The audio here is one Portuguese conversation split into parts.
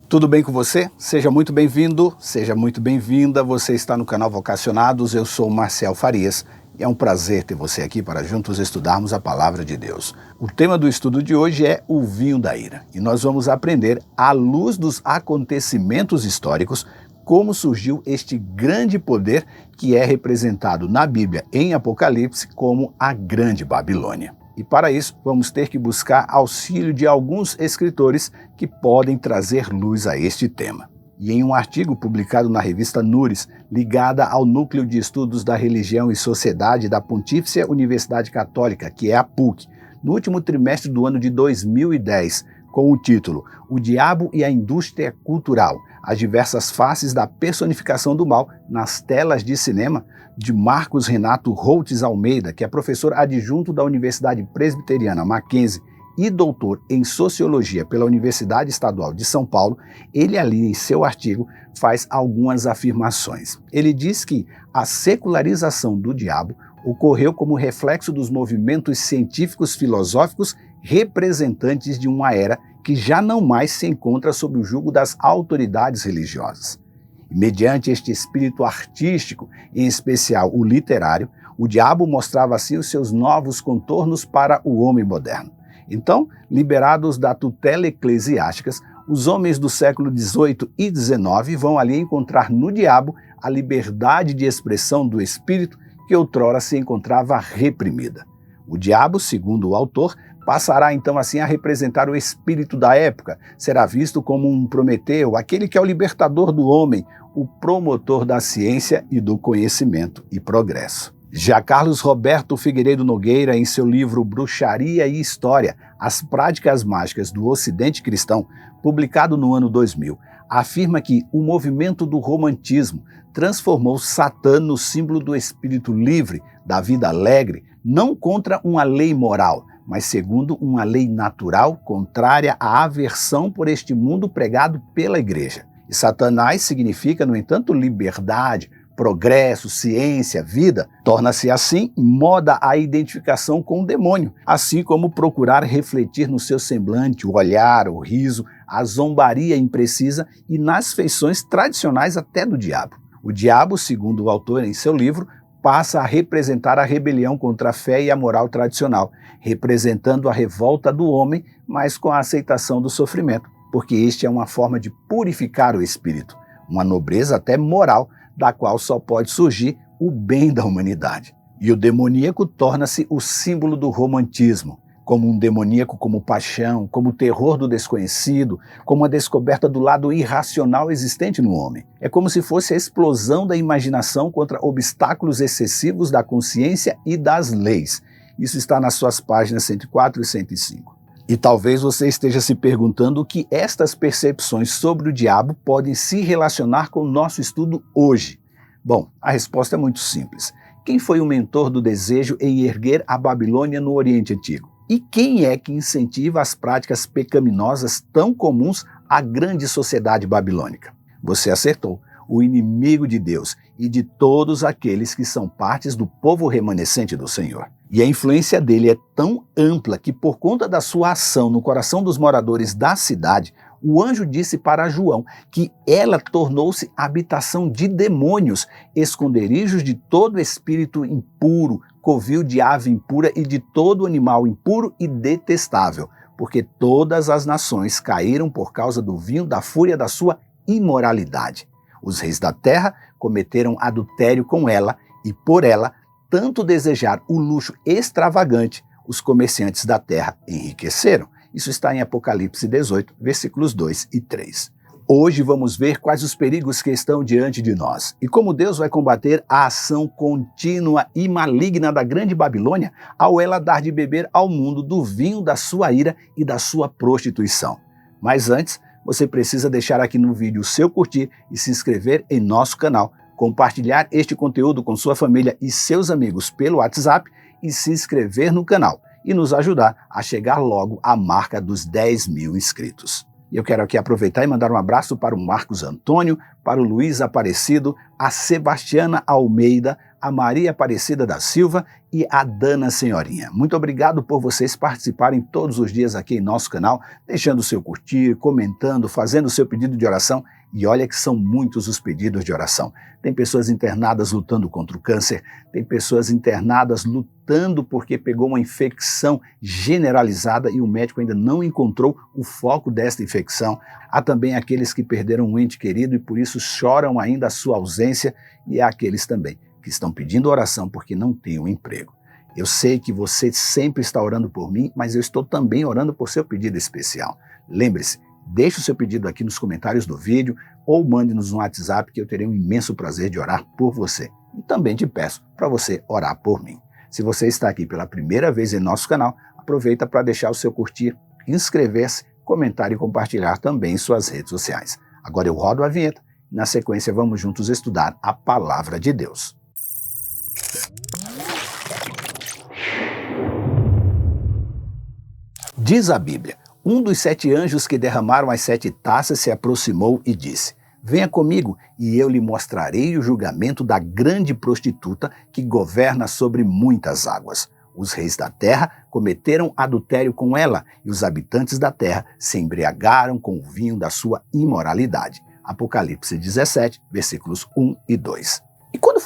Tudo bem com você? Seja muito bem-vindo, seja muito bem-vinda. Você está no canal Vocacionados, eu sou Marcel Farias e é um prazer ter você aqui para juntos estudarmos a Palavra de Deus. O tema do estudo de hoje é o vinho da ira e nós vamos aprender, à luz dos acontecimentos históricos, como surgiu este grande poder que é representado na Bíblia em Apocalipse como a Grande Babilônia. E para isso, vamos ter que buscar auxílio de alguns escritores que podem trazer luz a este tema. E em um artigo publicado na revista Nures, ligada ao Núcleo de Estudos da Religião e Sociedade da Pontifícia Universidade Católica, que é a PUC, no último trimestre do ano de 2010, com o título O Diabo e a Indústria Cultural, as diversas faces da personificação do mal nas telas de cinema, de Marcos Renato Holtz Almeida, que é professor adjunto da Universidade Presbiteriana Mackenzie e doutor em Sociologia pela Universidade Estadual de São Paulo, ele ali em seu artigo faz algumas afirmações. Ele diz que a secularização do diabo ocorreu como reflexo dos movimentos científicos filosóficos representantes de uma era que já não mais se encontra sob o jugo das autoridades religiosas. E mediante este espírito artístico, em especial o literário, o diabo mostrava assim os seus novos contornos para o homem moderno. Então, liberados da tutela eclesiástica, os homens do século XVIII e XIX vão ali encontrar no diabo a liberdade de expressão do espírito que outrora se encontrava reprimida. O diabo, segundo o autor, passará então assim a representar o espírito da época, será visto como um Prometeu, aquele que é o libertador do homem, o promotor da ciência e do conhecimento e progresso. Já Carlos Roberto Figueiredo Nogueira, em seu livro Bruxaria e História, As Práticas Mágicas do Ocidente Cristão, publicado no ano 2000, afirma que o movimento do romantismo transformou Satã no símbolo do espírito livre, da vida alegre, não contra uma lei moral, mas segundo uma lei natural contrária à aversão por este mundo pregado pela Igreja. E Satanás significa, no entanto, liberdade, progresso, ciência, vida. Torna-se assim moda a identificação com o demônio, assim como procurar refletir no seu semblante o olhar, o riso, a zombaria imprecisa e nas feições tradicionais até do diabo. O diabo, segundo o autor em seu livro, passa a representar a rebelião contra a fé e a moral tradicional, representando a revolta do homem, mas com a aceitação do sofrimento, porque este é uma forma de purificar o espírito, uma nobreza até moral, da qual só pode surgir o bem da humanidade. E o demoníaco torna-se o símbolo do romantismo, como um demoníaco como paixão, como o terror do desconhecido, como a descoberta do lado irracional existente no homem. É como se fosse a explosão da imaginação contra obstáculos excessivos da consciência e das leis. Isso está nas suas páginas 104 e 105. E talvez você esteja se perguntando o que estas percepções sobre o diabo podem se relacionar com o nosso estudo hoje. Bom, a resposta é muito simples. Quem foi o mentor do desejo em erguer a Babilônia no Oriente Antigo? E quem é que incentiva as práticas pecaminosas tão comuns à grande sociedade babilônica? Você acertou, o inimigo de Deus e de todos aqueles que são partes do povo remanescente do Senhor. E a influência dele é tão ampla que, por conta da sua ação no coração dos moradores da cidade, o anjo disse para João que ela tornou-se habitação de demônios, esconderijos de todo espírito impuro, covil de ave impura e de todo animal impuro e detestável, porque todas as nações caíram por causa do vinho da fúria da sua imoralidade. Os reis da terra cometeram adultério com ela e por ela tanto desejar o luxo extravagante, os comerciantes da terra enriqueceram. Isso está em Apocalipse 18, versículos 2 e 3. Hoje vamos ver quais os perigos que estão diante de nós e como Deus vai combater a ação contínua e maligna da Grande Babilônia ao ela dar de beber ao mundo do vinho da sua ira e da sua prostituição. Mas antes, você precisa deixar aqui no vídeo o seu curtir e se inscrever em nosso canal, compartilhar este conteúdo com sua família e seus amigos pelo WhatsApp e se inscrever no canal e nos ajudar a chegar logo à marca dos 10.000 inscritos. E eu quero aqui aproveitar e mandar um abraço para o Marcos Antônio, para o Luiz Aparecido, a Sebastiana Almeida, a Maria Aparecida da Silva e a Dana Senhorinha. Muito obrigado por vocês participarem todos os dias aqui em nosso canal, deixando o seu curtir, comentando, fazendo o seu pedido de oração. E olha que são muitos os pedidos de oração. Tem pessoas internadas lutando contra o câncer, tem pessoas internadas lutando porque pegou uma infecção generalizada e o médico ainda não encontrou o foco desta infecção. Há também aqueles que perderam um ente querido e por isso choram ainda a sua ausência, e há aqueles também que estão pedindo oração porque não têm um emprego. Eu sei que você sempre está orando por mim, mas eu estou também orando por seu pedido especial. Lembre-se, deixe o seu pedido aqui nos comentários do vídeo ou mande-nos um WhatsApp que eu terei um imenso prazer de orar por você. E também te peço para você orar por mim. Se você está aqui pela primeira vez em nosso canal, aproveita para deixar o seu curtir, inscrever-se, comentar e compartilhar também em suas redes sociais. Agora eu rodo a vinheta e na sequência vamos juntos estudar a Palavra de Deus. Diz a Bíblia: um dos 7 anjos que derramaram as 7 taças se aproximou e disse: venha comigo e eu lhe mostrarei o julgamento da grande prostituta que governa sobre muitas águas. Os reis da terra cometeram adultério com ela e os habitantes da terra se embriagaram com o vinho da sua imoralidade. Apocalipse 17, versículos 1 e 2. E quando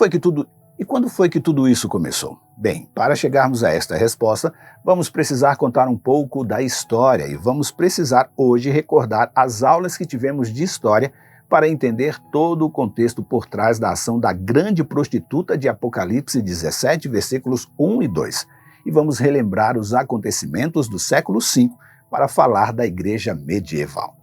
foi que tudo isso começou? Bem, para chegarmos a esta resposta, vamos precisar contar um pouco da história e vamos precisar hoje recordar as aulas que tivemos de história para entender todo o contexto por trás da ação da grande prostituta de Apocalipse 17, versículos 1 e 2. E vamos relembrar os acontecimentos do século V para falar da Igreja Medieval.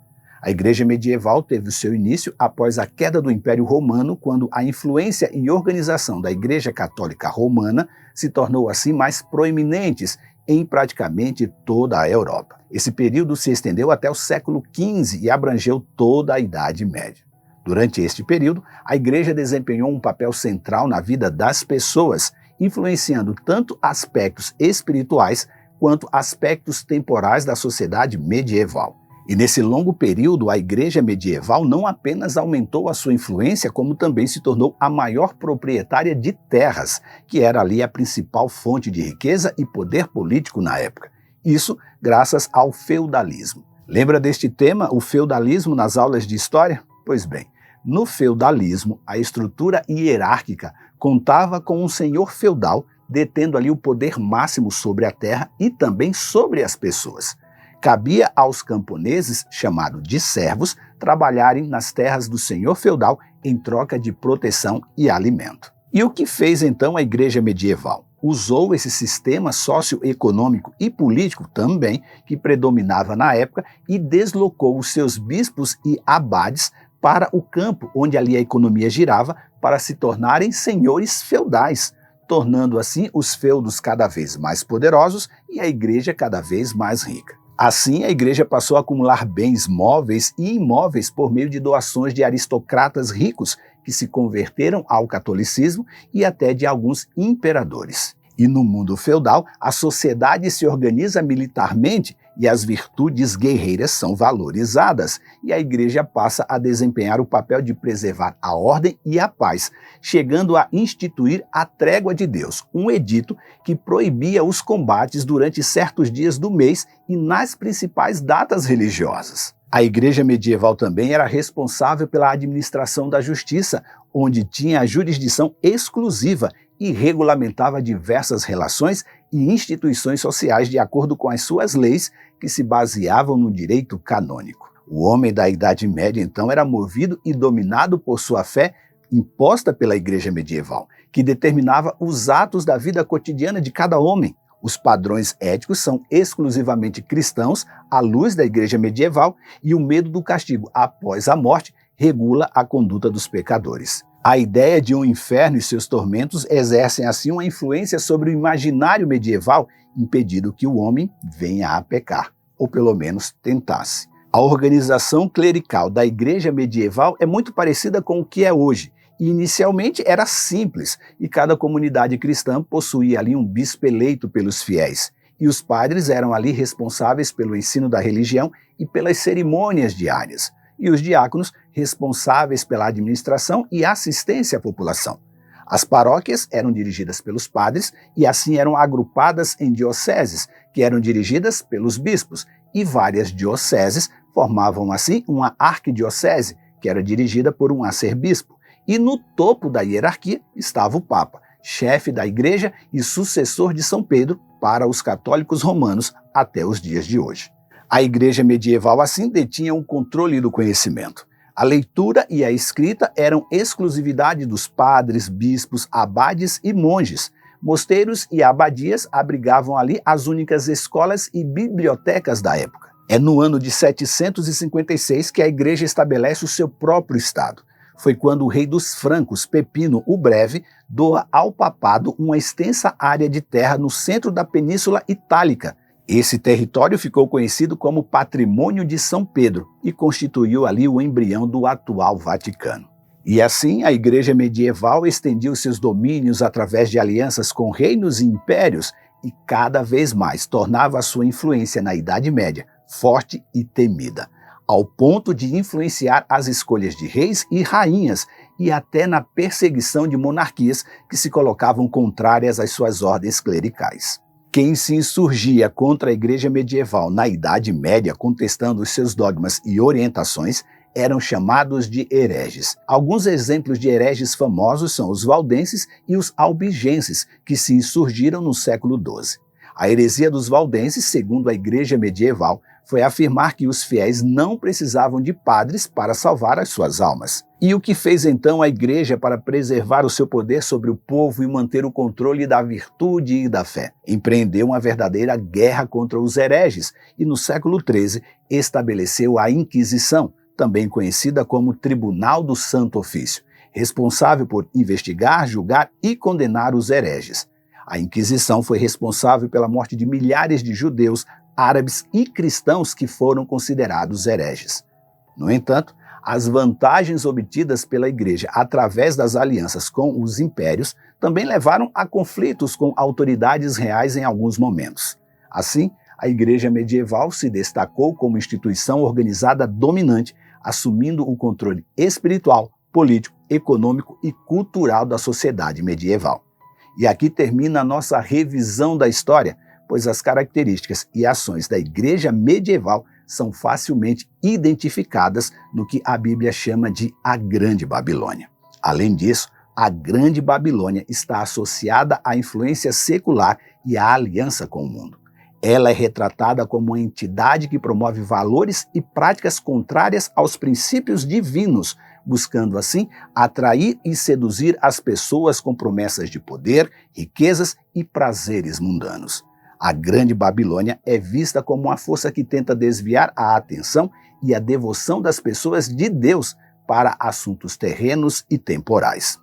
A Igreja Medieval teve o seu início após a queda do Império Romano, quando a influência e organização da Igreja Católica Romana se tornou assim mais proeminentes em praticamente toda a Europa. Esse período se estendeu até o século XV e abrangeu toda a Idade Média. Durante este período, a Igreja desempenhou um papel central na vida das pessoas, influenciando tanto aspectos espirituais quanto aspectos temporais da sociedade medieval. E nesse longo período, a Igreja Medieval não apenas aumentou a sua influência, como também se tornou a maior proprietária de terras, que era ali a principal fonte de riqueza e poder político na época. Isso graças ao feudalismo. Lembra deste tema, o feudalismo, nas aulas de história? Pois bem, no feudalismo, a estrutura hierárquica contava com um senhor feudal detendo ali o poder máximo sobre a terra e também sobre as pessoas. Cabia aos camponeses, chamados de servos, trabalharem nas terras do senhor feudal em troca de proteção e alimento. E o que fez então a Igreja Medieval? Usou esse sistema socioeconômico e político também, que predominava na época, e deslocou os seus bispos e abades para o campo, onde ali a economia girava, para se tornarem senhores feudais, tornando assim os feudos cada vez mais poderosos e a igreja cada vez mais rica. Assim, a igreja passou a acumular bens móveis e imóveis por meio de doações de aristocratas ricos que se converteram ao catolicismo e até de alguns imperadores. E no mundo feudal, a sociedade se organiza militarmente e as virtudes guerreiras são valorizadas, e a igreja passa a desempenhar o papel de preservar a ordem e a paz, chegando a instituir a trégua de Deus, um edito que proibia os combates durante certos dias do mês e nas principais datas religiosas. A igreja medieval também era responsável pela administração da justiça, onde tinha a jurisdição exclusiva e regulamentava diversas relações e instituições sociais de acordo com as suas leis, que se baseavam no direito canônico. O homem da Idade Média, então, era movido e dominado por sua fé imposta pela Igreja Medieval, que determinava os atos da vida cotidiana de cada homem. Os padrões éticos são exclusivamente cristãos à luz da Igreja Medieval e o medo do castigo após a morte regula a conduta dos pecadores. A ideia de um inferno e seus tormentos exercem assim uma influência sobre o imaginário medieval, impedindo que o homem venha a pecar, ou pelo menos tentasse. A organização clerical da Igreja Medieval é muito parecida com o que é hoje. E inicialmente era simples, e cada comunidade cristã possuía ali um bispo eleito pelos fiéis. E os padres eram ali responsáveis pelo ensino da religião e pelas cerimônias diárias. E os diáconos responsáveis pela administração e assistência à população. As paróquias eram dirigidas pelos padres e assim eram agrupadas em dioceses, que eram dirigidas pelos bispos, e várias dioceses formavam assim uma arquidiocese, que era dirigida por um arcebispo. E no topo da hierarquia estava o Papa, chefe da Igreja e sucessor de São Pedro para os católicos romanos até os dias de hoje. A Igreja medieval assim detinha o controle do conhecimento. A leitura e a escrita eram exclusividade dos padres, bispos, abades e monges. Mosteiros e abadias abrigavam ali as únicas escolas e bibliotecas da época. É no ano de 756 que a Igreja estabelece o seu próprio Estado. Foi quando o rei dos francos, Pepino o Breve, doa ao papado uma extensa área de terra no centro da Península Itálica. Esse território ficou conhecido como Patrimônio de São Pedro e constituiu ali o embrião do atual Vaticano. E assim, a Igreja medieval estendia seus domínios através de alianças com reinos e impérios e cada vez mais tornava a sua influência na Idade Média forte e temida, ao ponto de influenciar as escolhas de reis e rainhas e até na perseguição de monarquias que se colocavam contrárias às suas ordens clericais. Quem se insurgia contra a Igreja medieval na Idade Média, contestando os seus dogmas e orientações, eram chamados de hereges. Alguns exemplos de hereges famosos são os valdenses e os albigenses, que se insurgiram no século XII. A heresia dos valdenses, segundo a Igreja medieval, foi afirmar que os fiéis não precisavam de padres para salvar as suas almas. E o que fez então a Igreja para preservar o seu poder sobre o povo e manter o controle da virtude e da fé? Empreendeu uma verdadeira guerra contra os hereges e no século XIII estabeleceu a Inquisição, também conhecida como Tribunal do Santo Ofício, responsável por investigar, julgar e condenar os hereges. A Inquisição foi responsável pela morte de milhares de judeus, árabes e cristãos que foram considerados hereges. No entanto, as vantagens obtidas pela Igreja através das alianças com os impérios também levaram a conflitos com autoridades reais em alguns momentos. Assim, a Igreja medieval se destacou como instituição organizada dominante, assumindo o controle espiritual, político, econômico e cultural da sociedade medieval. E aqui termina a nossa revisão da história, pois as características e ações da Igreja medieval são facilmente identificadas no que a Bíblia chama de a Grande Babilônia. Além disso, a Grande Babilônia está associada à influência secular e à aliança com o mundo. Ela é retratada como uma entidade que promove valores e práticas contrárias aos princípios divinos, buscando assim atrair e seduzir as pessoas com promessas de poder, riquezas e prazeres mundanos. A Grande Babilônia é vista como uma força que tenta desviar a atenção e a devoção das pessoas de Deus para assuntos terrenos e temporais.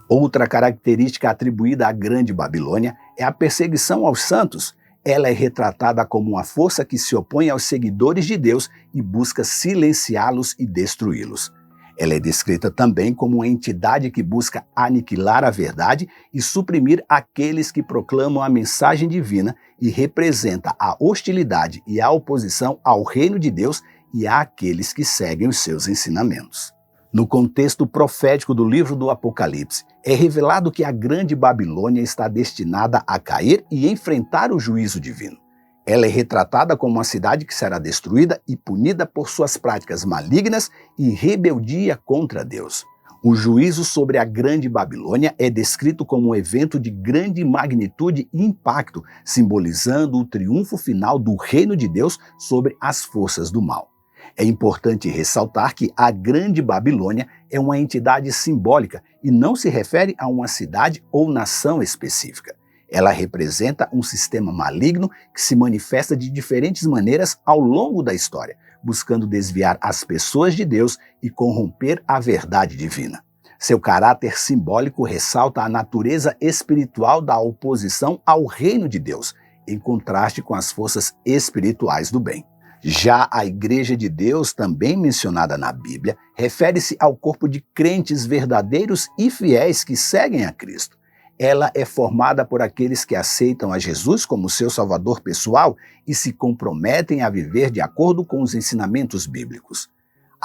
Outra característica atribuída à Grande Babilônia é a perseguição aos santos. Ela é retratada como uma força que se opõe aos seguidores de Deus e busca silenciá-los e destruí-los. Ela é descrita também como uma entidade que busca aniquilar a verdade e suprimir aqueles que proclamam a mensagem divina e representa a hostilidade e a oposição ao reino de Deus e àqueles que seguem os seus ensinamentos. No contexto profético do livro do Apocalipse, é revelado que a Grande Babilônia está destinada a cair e enfrentar o juízo divino. Ela é retratada como uma cidade que será destruída e punida por suas práticas malignas e rebeldia contra Deus. O juízo sobre a Grande Babilônia é descrito como um evento de grande magnitude e impacto, simbolizando o triunfo final do reino de Deus sobre as forças do mal. É importante ressaltar que a Grande Babilônia é uma entidade simbólica e não se refere a uma cidade ou nação específica. Ela representa um sistema maligno que se manifesta de diferentes maneiras ao longo da história, buscando desviar as pessoas de Deus e corromper a verdade divina. Seu caráter simbólico ressalta a natureza espiritual da oposição ao reino de Deus, em contraste com as forças espirituais do bem. Já a Igreja de Deus, também mencionada na Bíblia, refere-se ao corpo de crentes verdadeiros e fiéis que seguem a Cristo. Ela é formada por aqueles que aceitam a Jesus como seu Salvador pessoal e se comprometem a viver de acordo com os ensinamentos bíblicos.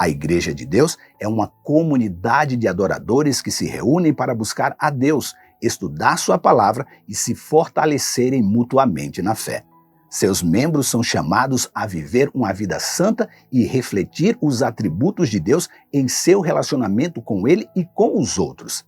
A Igreja de Deus é uma comunidade de adoradores que se reúnem para buscar a Deus, estudar sua palavra e se fortalecerem mutuamente na fé. Seus membros são chamados a viver uma vida santa e refletir os atributos de Deus em seu relacionamento com Ele e com os outros.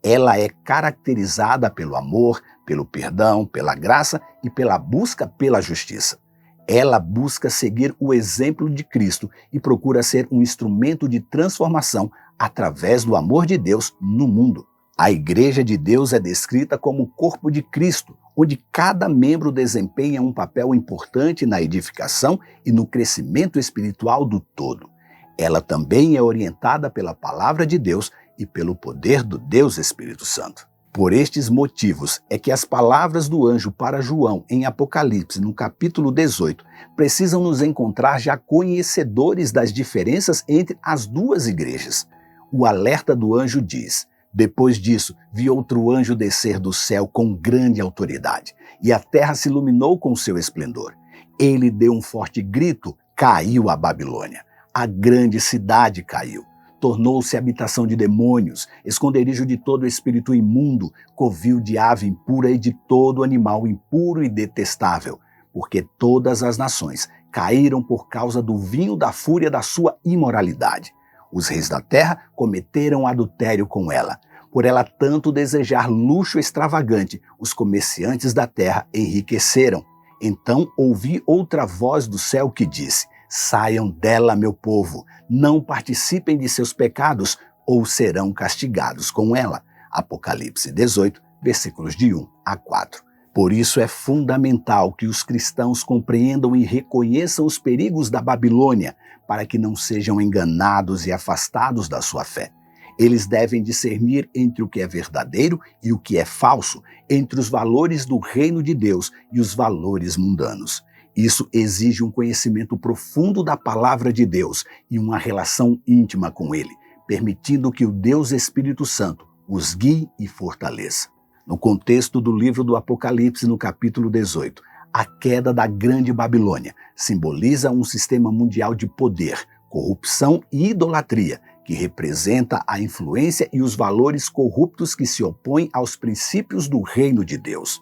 Ela é caracterizada pelo amor, pelo perdão, pela graça e pela busca pela justiça. Ela busca seguir o exemplo de Cristo e procura ser um instrumento de transformação através do amor de Deus no mundo. A Igreja de Deus é descrita como o corpo de Cristo, onde cada membro desempenha um papel importante na edificação e no crescimento espiritual do todo. Ela também é orientada pela palavra de Deus e pelo poder do Deus Espírito Santo. Por estes motivos é que as palavras do anjo para João em Apocalipse, no capítulo 18, precisam nos encontrar já conhecedores das diferenças entre as duas igrejas. O alerta do anjo diz: depois disso, vi outro anjo descer do céu com grande autoridade, e a terra se iluminou com seu esplendor. Ele deu um forte grito: caiu a Babilônia. A grande cidade caiu. Tornou-se habitação de demônios, esconderijo de todo espírito imundo, covil de ave impura e de todo animal impuro e detestável, porque todas as nações caíram por causa do vinho da fúria da sua imoralidade. Os reis da terra cometeram adultério com ela. Por ela tanto desejar luxo extravagante, os comerciantes da terra enriqueceram. Então ouvi outra voz do céu que disse: saiam dela, meu povo, não participem de seus pecados, ou serão castigados com ela. Apocalipse 18, versículos de 1 a 4. Por isso é fundamental que os cristãos compreendam e reconheçam os perigos da Babilônia, para que não sejam enganados e afastados da sua fé. Eles devem discernir entre o que é verdadeiro e o que é falso, entre os valores do reino de Deus e os valores mundanos. Isso exige um conhecimento profundo da palavra de Deus e uma relação íntima com Ele, permitindo que o Deus Espírito Santo os guie e fortaleça. No contexto do livro do Apocalipse, no capítulo 18, a queda da Grande Babilônia simboliza um sistema mundial de poder, corrupção e idolatria, que representa a influência e os valores corruptos que se opõem aos princípios do reino de Deus.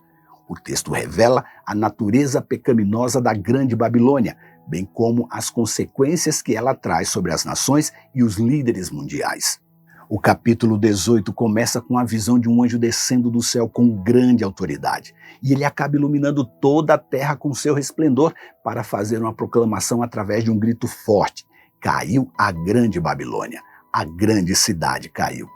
O texto revela a natureza pecaminosa da Grande Babilônia, bem como as consequências que ela traz sobre as nações e os líderes mundiais. O capítulo 18 começa com a visão de um anjo descendo do céu com grande autoridade, e ele acaba iluminando toda a terra com seu resplendor para fazer uma proclamação através de um grito forte: caiu a Grande Babilônia, a grande cidade caiu.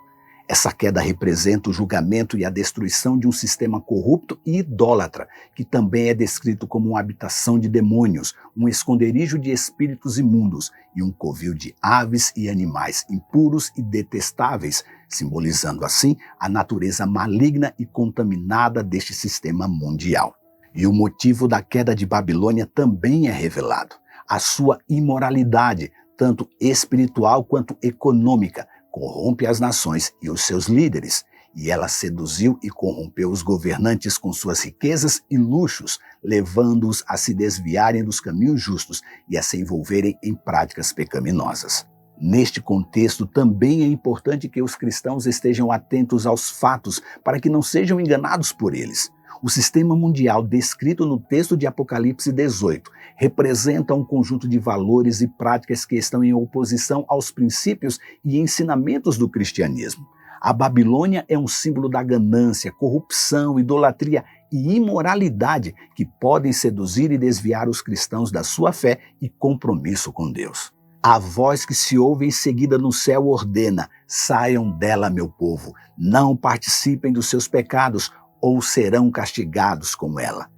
Essa queda representa o julgamento e a destruição de um sistema corrupto e idólatra, que também é descrito como uma habitação de demônios, um esconderijo de espíritos imundos e um covil de aves e animais impuros e detestáveis, simbolizando assim a natureza maligna e contaminada deste sistema mundial. E o motivo da queda de Babilônia também é revelado: a sua imoralidade, tanto espiritual quanto econômica, corrompe as nações e os seus líderes, e ela seduziu e corrompeu os governantes com suas riquezas e luxos, levando-os a se desviarem dos caminhos justos e a se envolverem em práticas pecaminosas. Neste contexto, também é importante que os cristãos estejam atentos aos fatos para que não sejam enganados por eles. O sistema mundial descrito no texto de Apocalipse 18 representa um conjunto de valores e práticas que estão em oposição aos princípios e ensinamentos do cristianismo. A Babilônia é um símbolo da ganância, corrupção, idolatria e imoralidade que podem seduzir e desviar os cristãos da sua fé e compromisso com Deus. A voz que se ouve em seguida no céu ordena: saiam dela, meu povo, não participem dos seus pecados, ou serão castigados com ela.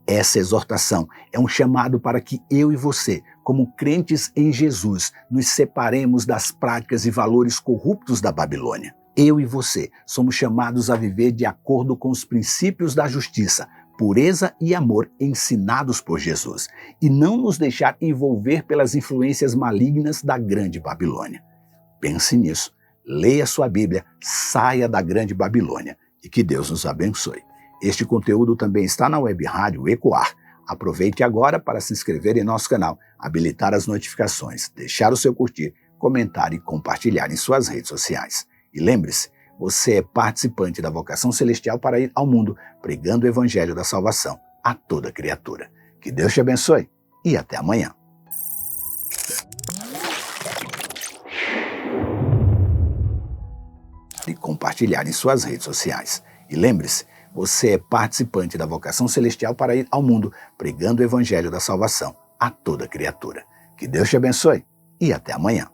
Essa exortação é um chamado para que eu e você, como crentes em Jesus, nos separemos das práticas e valores corruptos da Babilônia. Eu e você somos chamados a viver de acordo com os princípios da justiça, pureza e amor ensinados por Jesus, e não nos deixar envolver pelas influências malignas da Grande Babilônia. Pense nisso, leia sua Bíblia, saia da Grande Babilônia e que Deus nos abençoe. Este conteúdo também está na web rádio Ecoar. Aproveite agora para se inscrever em nosso canal, habilitar as notificações, deixar o seu curtir, comentar e compartilhar em suas redes sociais. E lembre-se, você é participante da vocação celestial para ir ao mundo, pregando o evangelho da salvação a toda criatura. Que Deus te abençoe e até amanhã. E compartilhar em suas redes sociais. E lembre-se, você é participante da vocação celestial para ir ao mundo, pregando o evangelho da salvação a toda criatura. Que Deus te abençoe e até amanhã.